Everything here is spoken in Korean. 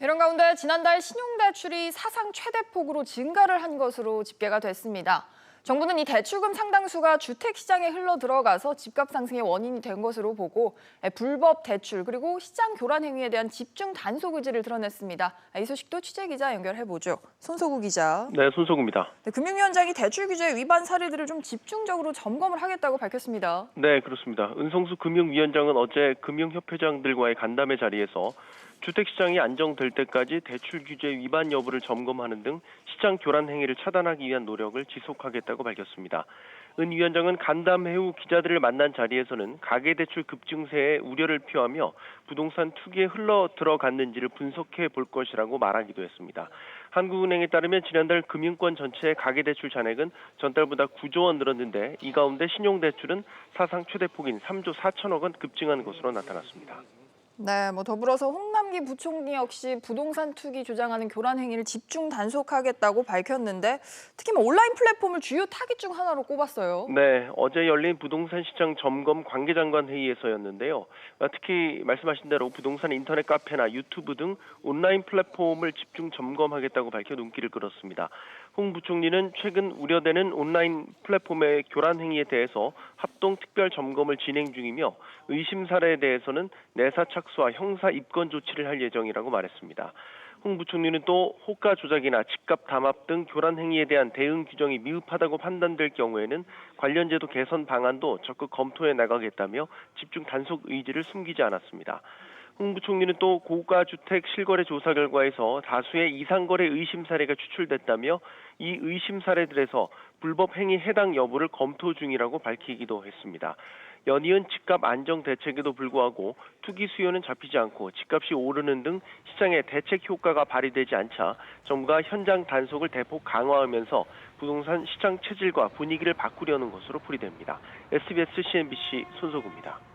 이런 가운데 지난달 신용대출이 사상 최대폭으로 증가를 한 것으로 집계가 됐습니다. 정부는 이 대출금 상당수가 주택시장에 흘러 들어가서 집값 상승의 원인이 된 것으로 보고 불법 대출 그리고 시장 교란 행위에 대한 집중 단속 의지를 드러냈습니다. 이 소식도 취재기자 연결해보죠. 손소구 기자. 네, 손석구입니다. 금융위원장이 대출 규제 위반 사례들을 좀 집중적으로 점검을 하겠다고 밝혔습니다. 네, 그렇습니다. 은성수 금융위원장은 어제 금융협회장들과의 간담회 자리에서 주택시장이 안정될 때까지 대출 규제 위반 여부를 점검하는 등 시장 교란 행위를 차단하기 위한 노력을 지속하겠다고 밝혔습니다. 은 위원장은 간담회 후 기자들을 만난 자리에서는 가계대출 급증세에 우려를 표하며 부동산 투기에 흘러 들어갔는지를 분석해 볼 것이라고 말하기도 했습니다. 한국은행에 따르면 지난달 금융권 전체의 가계대출 잔액은 전달보다 9조 원 늘었는데 이 가운데 신용대출은 사상 최대폭인 3조 4천억 원 급증한 것으로 나타났습니다. 네, 더불어서 홍남기 부총리 역시 부동산 투기 조장하는 교란 행위를 집중 단속하겠다고 밝혔는데 특히 온라인 플랫폼을 주요 타깃 중 하나로 꼽았어요. 네, 어제 열린 부동산 시장 점검 관계장관 회의에서였는데요. 특히 말씀하신 대로 부동산 인터넷 카페나 유튜브 등 온라인 플랫폼을 집중 점검하겠다고 밝혀 눈길을 끌었습니다. 홍 부총리는 최근 우려되는 온라인 플랫폼의 교란 행위에 대해서 합동 특별 점검을 진행 중이며 의심 사례에 대해서는 내사 착수와 형사 입건 조치를 할 예정이라고 말했습니다. 홍 부총리는 또 호가 조작이나 집값 담합 등 교란 행위에 대한 대응 규정이 미흡하다고 판단될 경우에는 관련 제도 개선 방안도 적극 검토해 나가겠다며 집중 단속 의지를 숨기지 않았습니다. 홍 부총리는 또 고가 주택 실거래 조사 결과에서 다수의 이상거래 의심 사례가 추출됐다며 이 의심 사례들에서 불법 행위 해당 여부를 검토 중이라고 밝히기도 했습니다. 연이은 집값 안정 대책에도 불구하고 투기 수요는 잡히지 않고 집값이 오르는 등 시장에 대책 효과가 발휘되지 않자 정부가 현장 단속을 대폭 강화하면서 부동산 시장 체질과 분위기를 바꾸려는 것으로 풀이됩니다. SBS CNBC 손석구입니다.